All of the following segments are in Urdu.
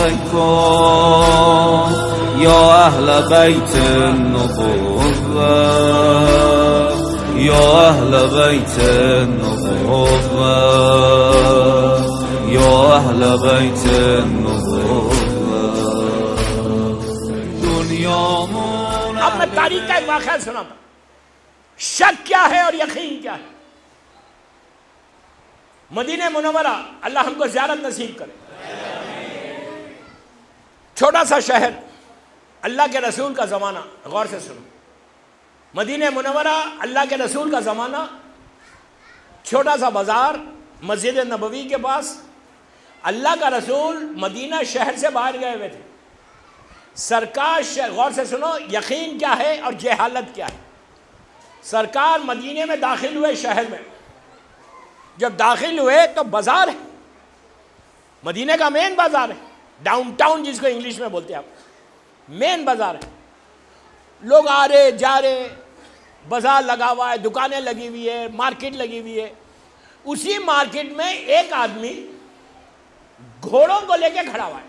عليكم يا أهل بيت النبوة يا أهل بيت النبوة يا أهل بيت النبوة دنیا اب میں تاریخ کا ایک واقعہ سناتا ہوں. شک کیا ہے اور یقین کیا ہے. مدینہ منورہ اللہ ہم کو زیارت نصیب کرے. چھوٹا سا شہر, اللہ کے رسول کا زمانہ, غور سے سنو. مدینہ منورہ اللہ کے رسول کا زمانہ, چھوٹا سا بازار مسجد نبوی کے پاس. اللہ کا رسول مدینہ شہر سے باہر گئے ہوئے تھے. سرکار غور سے سنو, یقین کیا ہے اور جہالت کیا ہے. سرکار مدینہ میں داخل ہوئے شہر میں. جب داخل ہوئے تو بازار ہے, مدینہ کا مین بازار ہے, ڈاؤن ٹاؤن جس کو انگلش میں بولتے ہیں آپ, مین بازار ہے. لوگ آ رہے جا رہے, بازار لگا ہوا ہے, دکانیں لگی ہوئی ہے, مارکیٹ لگی ہوئی ہے. اسی مارکیٹ میں ایک آدمی گھوڑوں کو لے کے کھڑا ہوا ہے.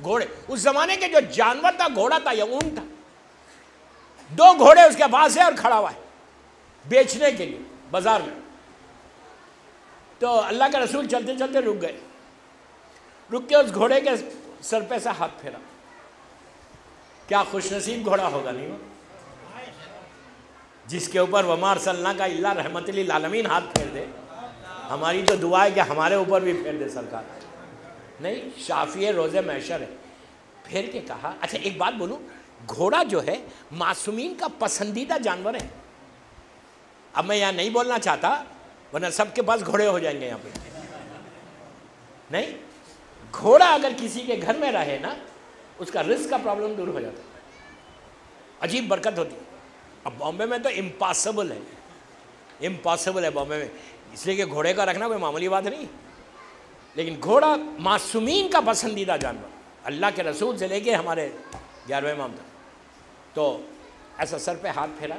گھوڑے, اس زمانے کے جو جانور تھا گھوڑا تھا یا اونٹ تھا, 2 گھوڑے اس کے پاس ہے اور کھڑا ہوا ہے بیچنے کے لیے بازار میں. تو اللہ کے رسول چلتے چلتے رک گئے. رک کے اس گھوڑے کے سر پہ سے ہاتھ پھیرا. کیا خوش نصیب گھوڑا ہوگا نہیں وہ, جس کے اوپر وما ارسلناک الا رحمت للعالمین ہاتھ پھیر دے. ہماری تو دعا ہے کہ ہمارے اوپر بھی پھیر دے سرکار. نہیں, شافی روز محشر ہے. پھر کے کہا, اچھا ایک بات بولوں, گھوڑا جو ہے معصومین کا پسندیدہ جانور ہے. اب میں یہاں نہیں بولنا چاہتا ورنہ سب کے پاس گھوڑے ہو جائیں گے یہاں پہ. نہیں, گھوڑا اگر کسی کے گھر میں رہے نا, اس کا رزق کا پرابلم دور ہو جاتا ہے. عجیب برکت ہوتی ہے. اب بامبے میں تو امپاسبل ہے, امپاسبل ہے بامبے میں, اس لیے کہ گھوڑے کا رکھنا کوئی معمولی بات نہیں. لیکن گھوڑا معصومین کا پسندیدہ جانور, اللہ کے رسول سے لے کے ہمارے 11ویں امام تک. تو ایسا سر پہ ہاتھ پھیرا,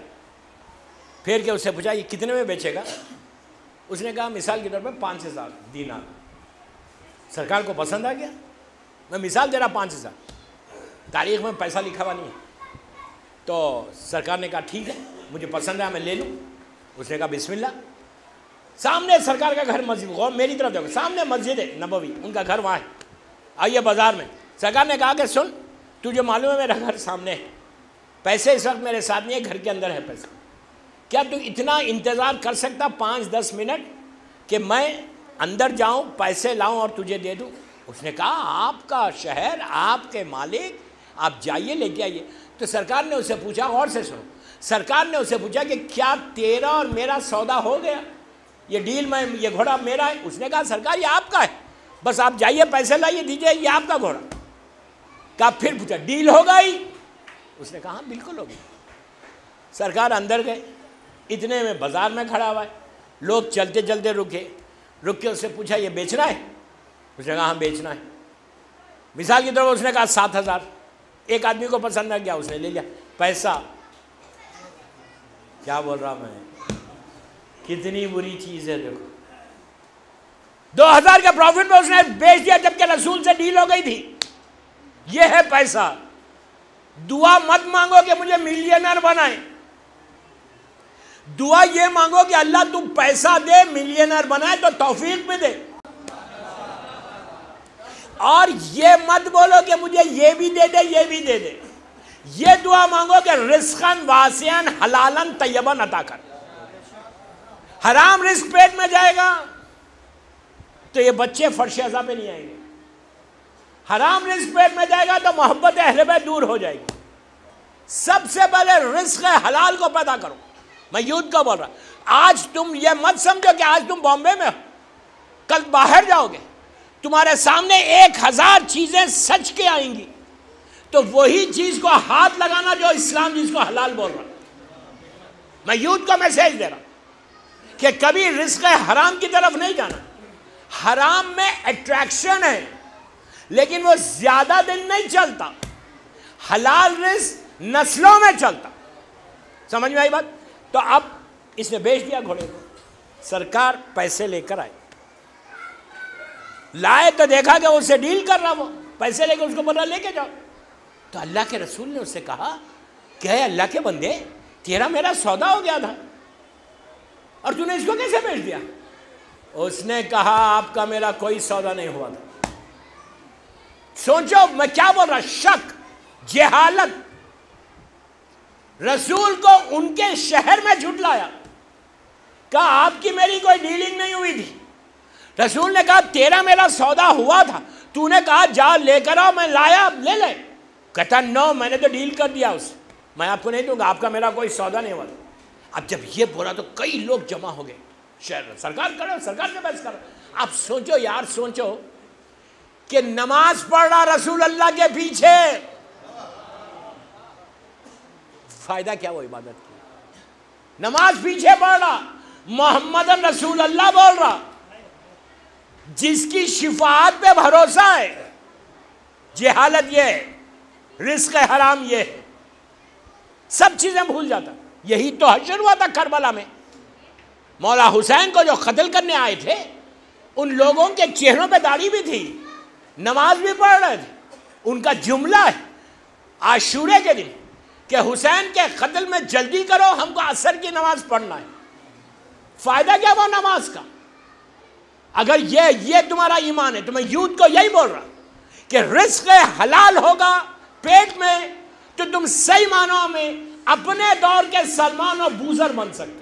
پھیر کے اس سے پوچھا یہ کتنے میں بیچے گا. اس نے کہا مثال کے طور پہ 5000 دینار. سرکار کو پسند آ گیا. میں مثال دے رہا 5000, تاریخ میں پیسہ لکھا ہوا نہیں ہے. تو سرکار نے کہا ٹھیک ہے مجھے پسند ہے میں لے لوں. اس نے کہا بسم اللہ. سامنے سرکار کا گھر مسجد, غور میری طرف دیکھو, سامنے مسجد ہے نبوی, ان کا گھر وہاں ہے. آئیے بازار میں. سرکار نے کہا کہ سن, تجھے معلوم ہے میرا گھر سامنے ہے, پیسے اس وقت میرے ساتھ نہیں ہے, گھر کے اندر ہے پیسہ. کیا تو اتنا انتظار کر سکتا 5-10 منٹ کہ میں اندر جاؤں, پیسے لاؤں اور تجھے دے دوں. اس نے کہا آپ کا شہر, آپ کے مالک, آپ جائیے لے کے آئیے. تو سرکار نے اس سے پوچھا, غور سے سنو, سرکار نے اس سے پوچھا کہ کیا تیرا اور میرا سودا ہو گیا, یہ ڈیل میں, یہ گھوڑا میرا ہے. اس نے کہا سرکار یہ آپ کا ہے, بس آپ جائیے پیسے لائیے دیجیے, یہ آپ کا گھوڑا. کہا پھر پوچھا ڈیل ہو گئی. اس نے کہا ہاں بالکل ہو گئی. سرکار اندر گئے, اتنے میں بازار میں کھڑا ہوا ہے. لوگ چلتے چلتے رکے, رک کے اس سے پوچھا یہ بیچنا ہے. اس نے کہا ہاں بیچنا ہے. مثال کی طرف اس نے کہا 7000. ایک آدمی کو پسند آ گیا, اس نے لے لیا. پیسہ کیا بول رہا میں, کتنی بری چیز ہے. دیکھو 2000 کے پروفٹ میں اس نے بیچ دیا, جبکہ رسول سے ڈیل ہو گئی تھی. یہ ہے پیسہ. دعا مت مانگو کہ مجھے ملینر بنائے, دعا یہ مانگو کہ اللہ تو پیسہ دے, ملینر بنائے تو توفیق بھی دے. اور یہ مت بولو کہ مجھے یہ بھی دے دے یہ بھی دے دے. یہ دعا مانگو کہ رزقاً واسعاً حلالاً طیباً عطا کر. حرام رزق پیٹ میں جائے گا تو یہ بچے فرش عزا پہ نہیں آئیں گے. حرام رزق پیٹ میں جائے گا تو محبت اہل بیت دور ہو جائے گی. سب سے پہلے رزق حلال کو پیدا کرو. میں یوتھ کا بول رہا, آج تم یہ مت سمجھو کہ آج تم بامبے میں ہو, کل باہر جاؤ گے, تمہارے سامنے 1000 چیزیں سچ کے آئیں گی, تو وہی چیز کو ہاتھ لگانا جو اسلام جس کو حلال بول رہا. میں یوتھ کو میسیج دے رہا ہوں کہ کبھی رزق حرام کی طرف نہیں جانا. حرام میں اٹریکشن ہے لیکن وہ زیادہ دن نہیں چلتا. حلال رزق نسلوں میں چلتا. سمجھ میں آئی بات؟ تو اب اس نے بیچ دیا گھوڑے کو. سرکار پیسے لے کر آئے, لائے تو دیکھا کہ اس سے ڈیل کر رہا وہ. پیسے لے کے اس کو بولا لے کے جاؤ. تو اللہ کے رسول نے اس سے کہا کہ اے اللہ کے بندے تیرا میرا سودا ہو گیا تھا اور تو نے اس کو کیسے بیچ دیا؟ اس نے کہا آپ کا میرا کوئی سودا نہیں ہوا تھا. سوچو میں کیا بول رہا، شک، جہالت. رسول کو ان کے شہر میں جھٹلایا، کہا آپ کی میری کوئی ڈیلنگ نہیں ہوئی تھی. رسول نے کہا تیرا میرا سودا ہوا تھا، تو نے کہا جا لے کر آؤ، میں لایا لے لے. کہتا نو، میں نے تو ڈیل کر دیا اس، میں آپ کو نہیں دوں گا، آپ کا میرا کوئی سودا نہیں ہوا. اب جب یہ بولا تو کئی لوگ جمع ہو گئے شہر میں، سرکار کرو، سرکار سے بحث کرو. اب سوچو یار، سوچو کہ نماز پڑھ رہا رسول اللہ کے پیچھے، فائدہ کیا وہ عبادت کی؟ نماز پیچھے پڑھ رہا، محمد رسول اللہ بول رہا، جس کی شفاعت پہ بھروسہ ہے. جہالت یہ ہے، رزق حرام یہ ہے، سب چیزیں بھول جاتا. یہی تو حشر ہوا تھا کربلا میں. مولا حسین کو جو قتل کرنے آئے تھے، ان لوگوں کے چہروں پہ داڑھی بھی تھی، نماز بھی پڑھ رہے تھے. ان کا جملہ ہے عاشورے کے دن کہ حسین کے قتل میں جلدی کرو، ہم کو عصر کی نماز پڑھنا ہے. فائدہ کیا وہ نماز کا؟ اگر یہ تمہارا ایمان ہے تو میں یوتھ کو یہی بول رہا کہ رزق حلال ہوگا پیٹ میں تو تم صحیح معنوں میں اپنے دور کے سلمان و بوزر بن سکتے.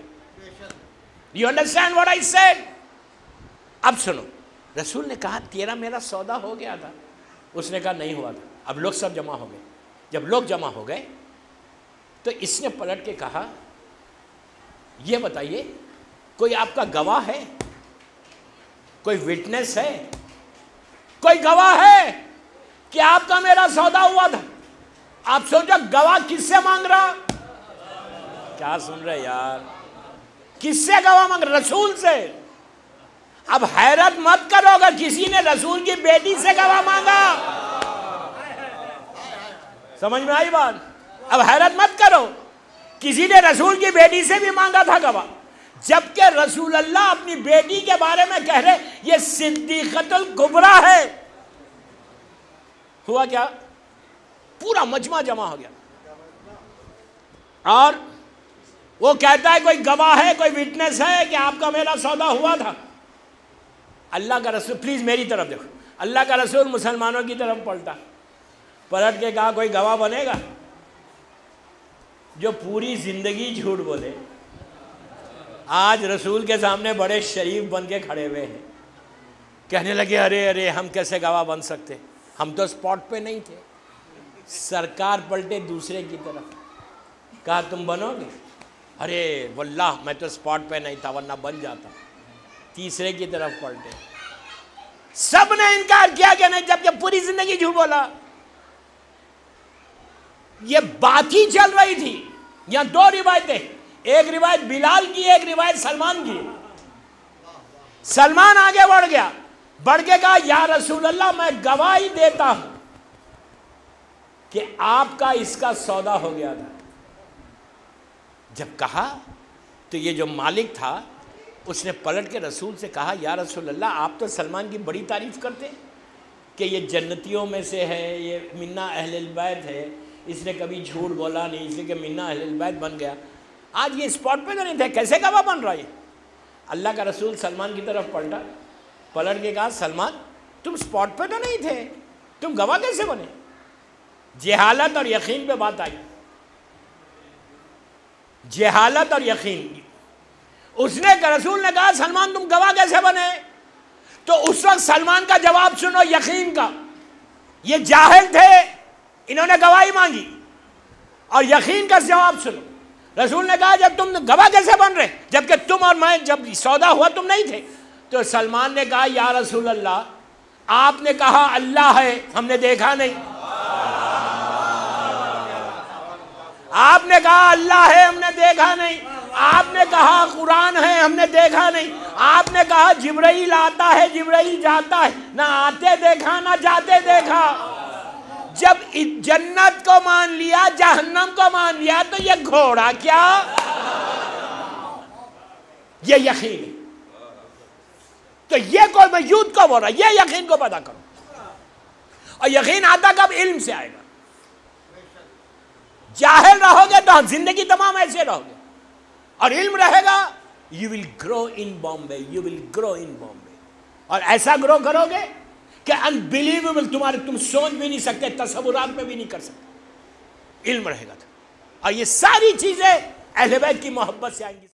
You understand what I said؟ اب سنو، رسول نے کہا تیرا میرا سودا ہو گیا تھا. اس نے کہا نہیں ہوا تھا. اب لوگ سب جمع ہو گئے. جب لوگ جمع ہو گئے تو اس نے پلٹ کے کہا یہ بتائیے کوئی آپ کا گواہ ہے، کوئی وٹنس ہے، کوئی گواہ ہے کہ آپ کا میرا سودا ہوا تھا؟ آپ سوچو گواہ کس سے مانگ رہا؟ کیا سن رہے یار؟ کس سے گواہ مانگ رہا؟ رسول سے. اب حیرت مت کرو اگر کسی نے رسول کی بیٹی سے گواہ مانگا. سمجھ میں آئی بات؟ اب حیرت مت کرو، کسی نے رسول کی بیٹی سے بھی مانگا تھا گواہ، جبکہ رسول اللہ اپنی بیٹی کے بارے میں کہہ رہے یہ صدیقۃ الکبریٰ ہے. ہوا کیا؟ پورا مجمع جمع ہو گیا اور وہ کہتا ہے کوئی گواہ ہے، کوئی وٹنس ہے کہ آپ کا میرا سودا ہوا تھا. اللہ کا رسول، پلیز میری طرف دیکھو، اللہ کا رسول مسلمانوں کی طرف پلٹ کے کہا کوئی گواہ بنے گا جو پوری زندگی جھوٹ بولے؟ آج رسول کے سامنے بڑے شریف بن کے کھڑے ہوئے ہیں، کہنے لگے ارے ہم کیسے گواہ بن سکتے، ہم تو اسپاٹ پہ نہیں تھے. سرکار پلٹے دوسرے کی طرف، کہا تم بنو گے؟ ارے واللہ میں تو اسپاٹ پہ نہیں تھا ورنہ بن جاتا. تیسرے کی طرف پلٹے، سب نے انکار کیا کہ نہیں، جب پوری زندگی جھوٹ بولا. یہ بات ہی چل رہی تھی. یہاں دو روایتیں، ایک روایت بلال کی، ایک روایت سلمان کی. سلمان آگے بڑھ کے کہا یا رسول اللہ میں گواہی دیتا ہوں کہ آپ کا اس کا سودا ہو گیا تھا. جب کہا تو یہ جو مالک تھا اس نے پلٹ کے رسول سے کہا یا رسول اللہ آپ تو سلمان کی بڑی تعریف کرتے کہ یہ جنتیوں میں سے ہے، یہ منا اہل البیت ہے، اس نے کبھی جھوٹ بولا نہیں، اس لیے کہ منا اہل البیت بن گیا. آج یہ اسپاٹ پہ تو نہیں تھے، کیسے گواہ بن رہا ہے؟ اللہ کا رسول سلمان کی طرف پلٹ کے کہا سلمان تم اسپاٹ پہ تو نہیں تھے، تم گواہ کیسے بنے؟ جہالت اور یقین پہ بات آئی. جہالت اور یقین. اس نے رسول نے کہا سلمان تم گواہ کیسے بنے؟ تو اس وقت سلمان کا جواب سنو یقین کا. یہ جاہل تھے، انہوں نے گواہی مانگی، اور یقین کا جواب سنو. رسول نے کہا جب تم گواہ کیسے بن رہے جبکہ تم اور میں جب سودا ہوا تم نہیں تھے؟ تو سلمان نے کہا یا رسول اللہ آپ نے کہا اللہ ہے، ہم نے دیکھا نہیں. آپ نے کہا اللہ ہے، ہم نے دیکھا نہیں. آپ نے کہا قرآن ہے، ہم نے دیکھا نہیں. آپ نے کہا جبرائیل آتا ہے، جبرائیل جاتا ہے، نہ آتے دیکھا نہ جاتے دیکھا. جب جنت کو مان لیا، جہنم کو مان لیا، تو یہ گھوڑا کیا؟ یہ یقین ہے. تو یہ کوئی میں یوتھ کو بول رہا، یہ یقین کو پیدا کرو. اور یقین آتا کب؟ علم سے آئے گا. جاہل رہو گے تو زندگی تمام ایسے رہو گے، اور علم رہے گا you will grow in Bombay, you will grow in Bombay. اور ایسا گرو کرو گے کہ unbelievable، تم سوچ بھی نہیں سکتے، تصورات میں بھی نہیں کر سکتے. علم رہے گا تو، اور یہ ساری چیزیں اہل بیت کی محبت سے آئیں گی.